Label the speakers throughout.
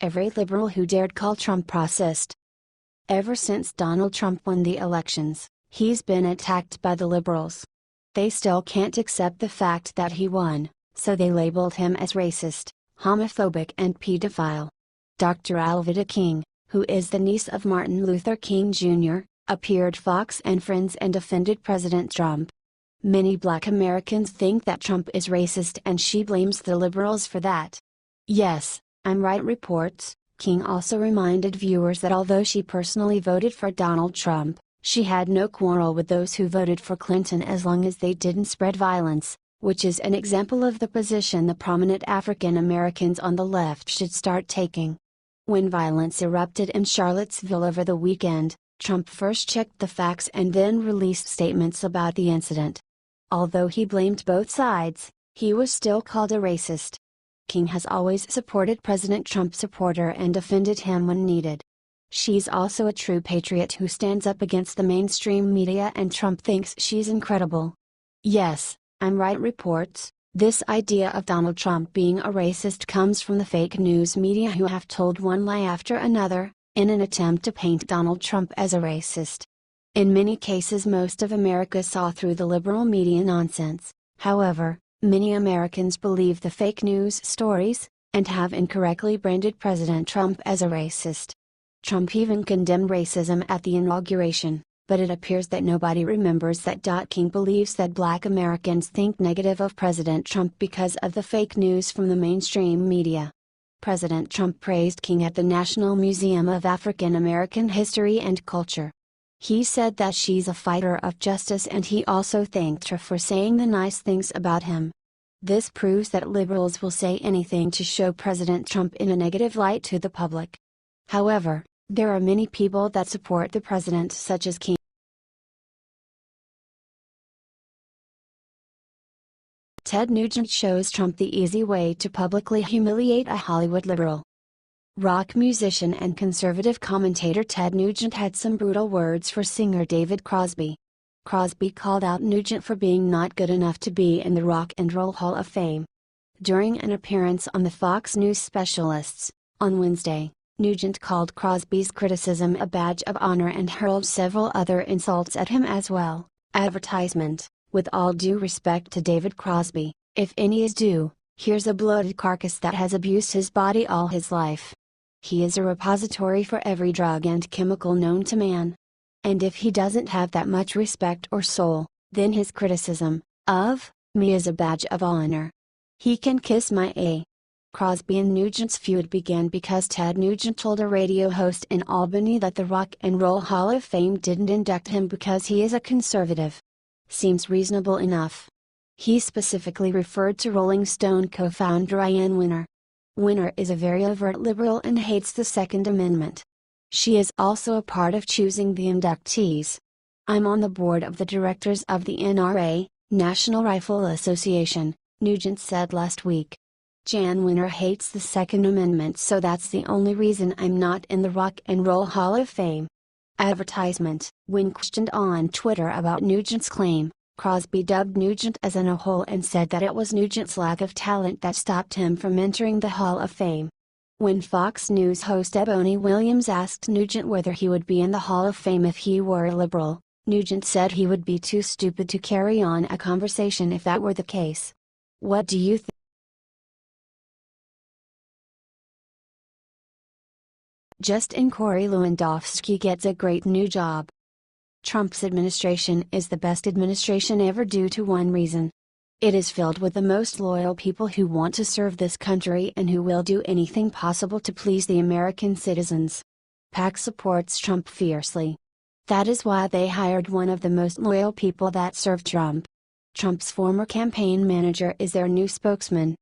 Speaker 1: every liberal who dared call Trump racist. Ever since Donald Trump won the elections, he's been attacked by the liberals. They still can't accept the fact that he won, so they labeled him as racist, homophobic and pedophile. Dr. Alveda King, who is the niece of Martin Luther King Jr., appeared Fox and Friends and defended President Trump. Many Black Americans think that Trump is racist and she blames the liberals for that. Yes, I'm right, reports. King also reminded viewers that although she personally voted for Donald Trump, she had no quarrel with those who voted for Clinton as long as they didn't spread violence, which is an example of the position the prominent African Americans on the left should start taking. When violence erupted in Charlottesville over the weekend, Trump first checked the facts and then released statements about the incident. Although he blamed both sides, he was still called a racist. King has always supported President Trump's supporter and defended him when needed. She's also a true patriot who stands up against the mainstream media, and Trump thinks she's incredible. Yes, I'm right, reports. This idea of Donald Trump being a racist comes from the fake news media who have told one lie after another, in an attempt to paint Donald Trump as a racist. In many cases, most of America saw through the liberal media nonsense. However, many Americans believe the fake news stories, and have incorrectly branded President Trump as a racist. Trump even condemned racism at the inauguration, but it appears that nobody remembers that. King believes that Black Americans think negative of President Trump because of the fake news from the mainstream media. President Trump praised King at the National Museum of African American History and Culture. He said that she's a fighter of justice, and he also thanked her for saying the nice things about him. This proves that liberals will say anything to show President Trump in a negative light to the public. However, there are many people that support the president, such as King. Ted Nugent shows Trump the easy way to publicly humiliate a Hollywood liberal. Rock musician and conservative commentator Ted Nugent had some brutal words for singer David Crosby. Crosby called out Nugent for being not good enough to be in the Rock and Roll Hall of Fame. During an appearance on the Fox News Specialists, on Wednesday, Nugent called Crosby's criticism a badge of honor and hurled several other insults at him as well. Advertisement: with all due respect to David Crosby, if any is due, here's a bloated carcass that has abused his body all his life. He is a repository for every drug and chemical known to man. And if he doesn't have that much respect or soul, then his criticism of me is a badge of honor. He can kiss my A. Crosby and Nugent's feud began because Ted Nugent told a radio host in Albany that the Rock and Roll Hall of Fame didn't induct him because he is a conservative. Seems reasonable enough. He specifically referred to Rolling Stone co-founder Ian Winner. Winner is a very overt liberal and hates the Second Amendment. She is also a part of choosing the inductees. I'm on the board of the directors of the NRA, National Rifle Association, Nugent said last week. Jan Winner hates the Second Amendment, so that's the only reason I'm not in the Rock and Roll Hall of Fame. Advertisement: when questioned on Twitter about Nugent's claim, Crosby dubbed Nugent as an a-hole and said that it was Nugent's lack of talent that stopped him from entering the Hall of Fame. When Fox News host Ebony Williams asked Nugent whether he would be in the Hall of Fame if he were a liberal, Nugent said he would be too stupid to carry on a conversation if that were the case. What do you think? Justin Corey Lewandowski gets a great new job. Trump's administration is the best administration ever due to one reason. It is filled with the most loyal people who want to serve this country and who will do anything possible to please the American citizens. PAC supports Trump fiercely. That is why they hired one of the most loyal people that served Trump. Trump's former campaign manager is their new spokesman.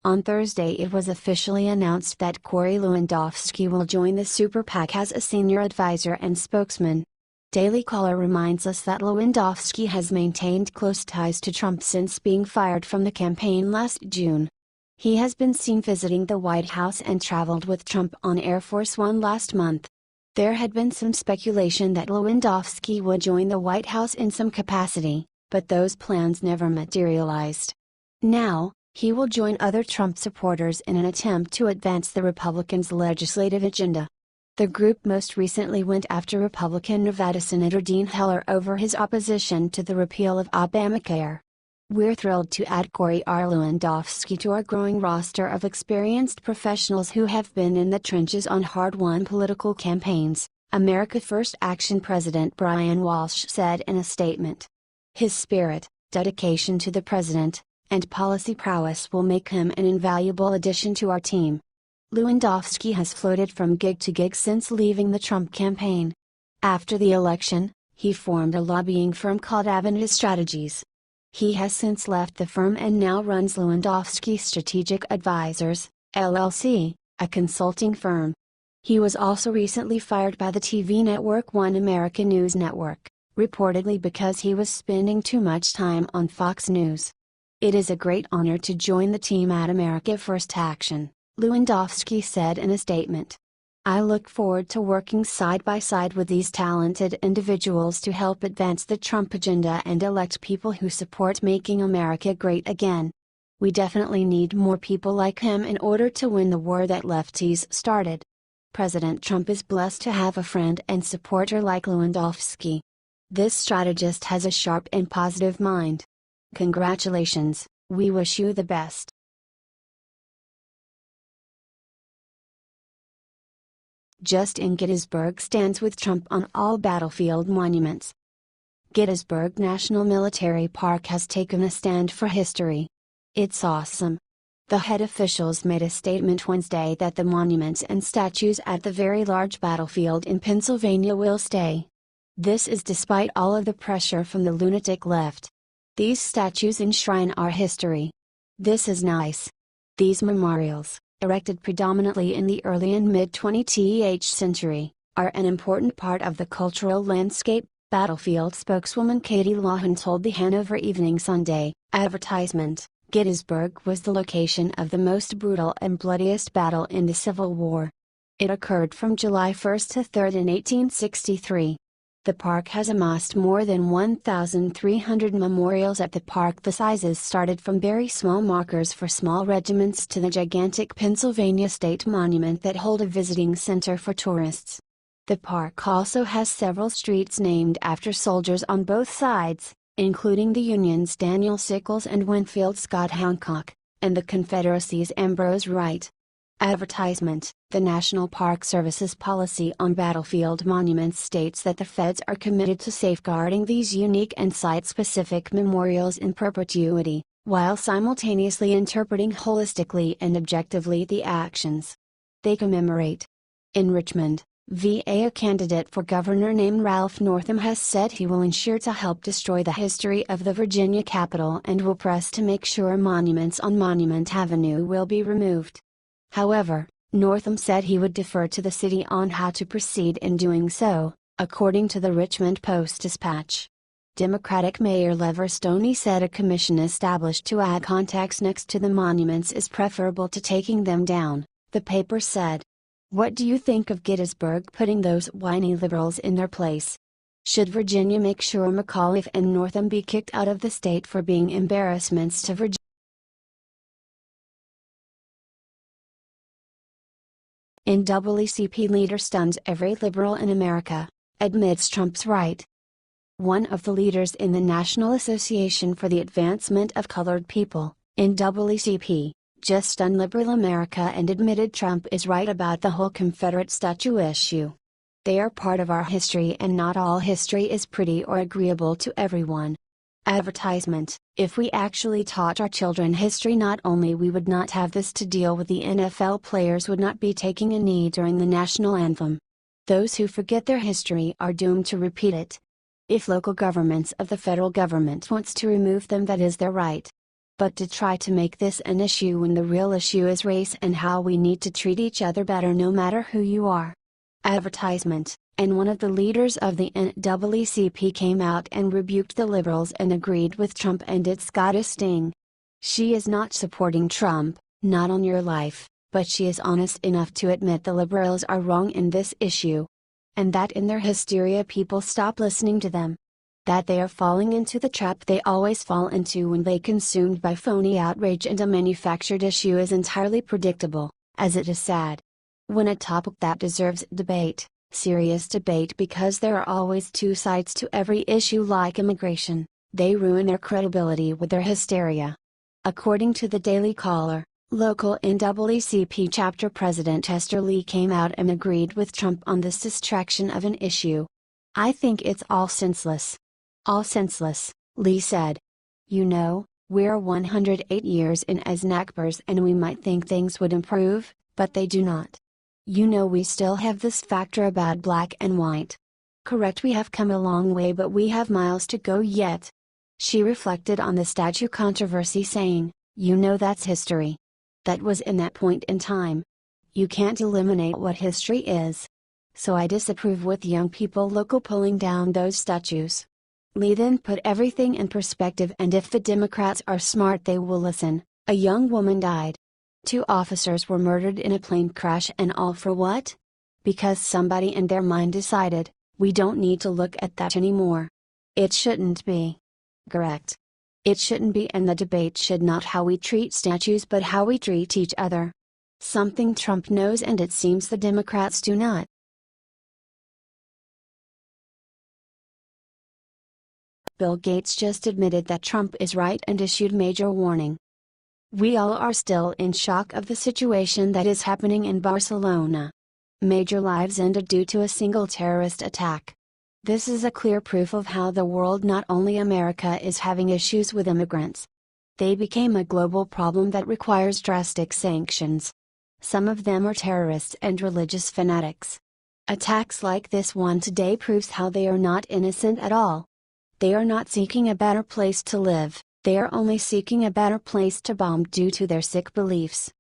Speaker 1: On Thursday it was officially announced that Corey Lewandowski will join the Super PAC as a senior advisor and spokesman. Daily Caller reminds us that Lewandowski has maintained close ties to Trump since being fired from the campaign last June. He has been seen visiting the White House and traveled with Trump on Air Force One last month. There had been some speculation that Lewandowski would join the White House in some capacity, but those plans never materialized. Now, He will join other Trump supporters in an attempt to advance the Republicans' legislative agenda. The group most recently went after Republican Nevada Senator Dean Heller over his opposition to the repeal of Obamacare. We're thrilled to add Corey R. Lewandowski to our growing roster of experienced professionals who have been in the trenches on hard-won political campaigns, America First Action President Brian Walsh said in a statement. His spirit, dedication to the president, and policy prowess will make him an invaluable addition to our team. Lewandowski has floated from gig to gig since leaving the Trump campaign. After the election, he formed a lobbying firm called Alveda Strategies. He has since left the firm and now runs Lewandowski Strategic Advisors, LLC, a consulting firm. He was also recently fired by the TV network One American News Network, reportedly because he was spending too much time on Fox News. It is a great honor to join the team at America First Action, Lewandowski said in a statement. I look forward to working side by side with these talented individuals to help advance the Trump agenda and elect people who support making America great again. We definitely need more people like him in order to win the war that lefties started. President Trump is blessed to have a friend and supporter like Lewandowski. This strategist has a sharp and positive mind. Congratulations, we wish you the best. Justin Gettysburg stands with Trump on all battlefield monuments. Gettysburg National Military Park has taken a stand for history. It's awesome. The head officials made a statement Wednesday that the monuments and statues at the very large battlefield in Pennsylvania will stay. This is despite all of the pressure from the lunatic left. These statues enshrine our history. This is nice. These memorials, erected predominantly in the early and mid-20th century, are an important part of the cultural landscape, battlefield spokeswoman Katie Lawhon told the Hanover Evening Sunday. Advertisement: Gettysburg was the location of the most brutal and bloodiest battle in the Civil War. It occurred from July 1 to 3 in 1863. The park has amassed more than 1,300 memorials at the park. The sizes started from very small markers for small regiments to the gigantic Pennsylvania State Monument that hold a visiting center for tourists. The park also has several streets named after soldiers on both sides, including the Union's Daniel Sickles and Winfield Scott Hancock, and the Confederacy's Ambrose Wright. Advertisement: The National Park Service's policy on battlefield monuments states that the feds are committed to safeguarding these unique and site-specific memorials in perpetuity, while simultaneously interpreting holistically and objectively the actions they commemorate. In Richmond, VA, a candidate for governor named Ralph Northam has said he will ensure to help destroy the history of the Virginia Capitol and will press to make sure monuments on Monument Avenue will be removed. However, Northam said he would defer to the city on how to proceed in doing so, according to the Richmond Post-Dispatch. Democratic Mayor Lever Stoney said a commission established to add context next to the monuments is preferable to taking them down, the paper said. What do you think of Gettysburg putting those whiny liberals in their place? Should Virginia make sure McAuliffe and Northam be kicked out of the state for being embarrassments to Virginia? NAACP leader stuns every liberal in America, admits Trump's right. One of the leaders in the National Association for the Advancement of Colored People, NAACP, just stunned liberal America and admitted Trump is right about the whole Confederate statue issue. They are part of our history and not all history is pretty or agreeable to everyone. Advertisement: If we actually taught our children history, not only we would not have this to deal with, the NFL players would not be taking a knee during the national anthem. Those who forget their history are doomed to repeat it. If local governments of the federal government wants to remove them, that is their right. But to try to make this an issue when the real issue is race and how we need to treat each other better no matter who you are. Advertisement: And one of the leaders of the NAACP came out and rebuked the liberals and agreed with Trump, and it's got a sting. She is not supporting Trump, not on your life, but she is honest enough to admit the liberals are wrong in this issue. And that in their hysteria people stop listening to them. That they are falling into the trap they always fall into when they consumed by phony outrage and a manufactured issue is entirely predictable, as it is sad. When a topic that deserves debate, serious debate because there are always two sides to every issue like immigration, they ruin their credibility with their hysteria. According to the Daily Caller, local NAACP chapter president Esther Lee came out and agreed with Trump on this distraction of an issue. "I think it's all senseless. All senseless," Lee said. "You know, we're 108 years in as Nakbers and we might think things would improve, but they do not. You know we still have this factor about black and white. Correct, we have come a long way but we have miles to go yet." She reflected on the statue controversy saying, "You know that's history. That was in that point in time. You can't eliminate what history is. So I disapprove with young people local pulling down those statues." Lee then put everything in perspective, and if the Democrats are smart they will listen. A young woman died. 2 officers were murdered in a plane crash, and all for what? Because somebody in their mind decided, we don't need to look at that anymore. It shouldn't be. Correct. It shouldn't be, and the debate should not how we treat statues but how we treat each other. Something Trump knows and it seems the Democrats do not. Bill Gates just admitted that Trump is right and issued major warning. We all are still in shock of the situation that is happening in Barcelona. Major lives ended due to a single terrorist attack. This is a clear proof of how the world, not only America, is having issues with immigrants. They became a global problem that requires drastic sanctions. Some of them are terrorists and religious fanatics. Attacks like this one today proves how they are not innocent at all. They are not seeking a better place to live, they are only seeking a better place to bomb due to their sick beliefs.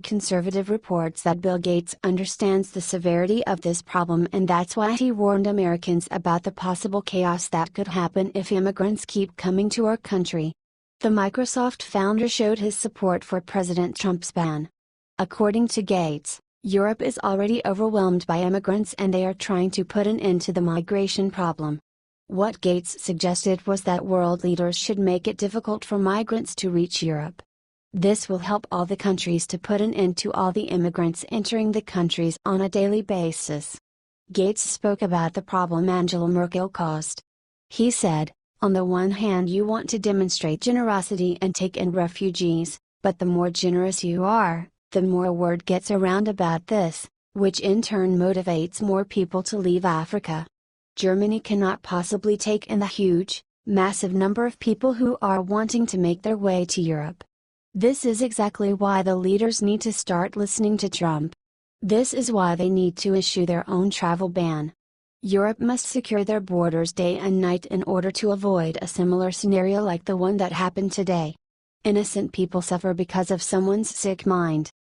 Speaker 1: Conservative reports that Bill Gates understands the severity of this problem, and that's why he warned Americans about the possible chaos that could happen if immigrants keep coming to our country. The Microsoft founder showed his support for President Trump's ban. According to Gates, Europe is already overwhelmed by immigrants and they are trying to put an end to the migration problem. What Gates suggested was that world leaders should make it difficult for migrants to reach Europe. This will help all the countries to put an end to all the immigrants entering the countries on a daily basis. Gates spoke about the problem Angela Merkel caused. He said, "On the one hand you want to demonstrate generosity and take in refugees, but the more generous you are, the more word gets around about this, which in turn motivates more people to leave Africa. Germany cannot possibly take in the huge, massive number of people who are wanting to make their way to Europe. This is exactly why the leaders need to start listening to Trump. This is why they need to issue their own travel ban. Europe must secure their borders day and night in order to avoid a similar scenario like the one that happened today. Innocent people suffer because of someone's sick mind.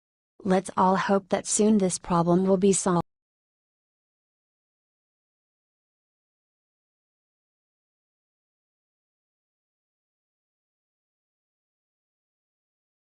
Speaker 1: Let's all hope that soon this problem will be solved."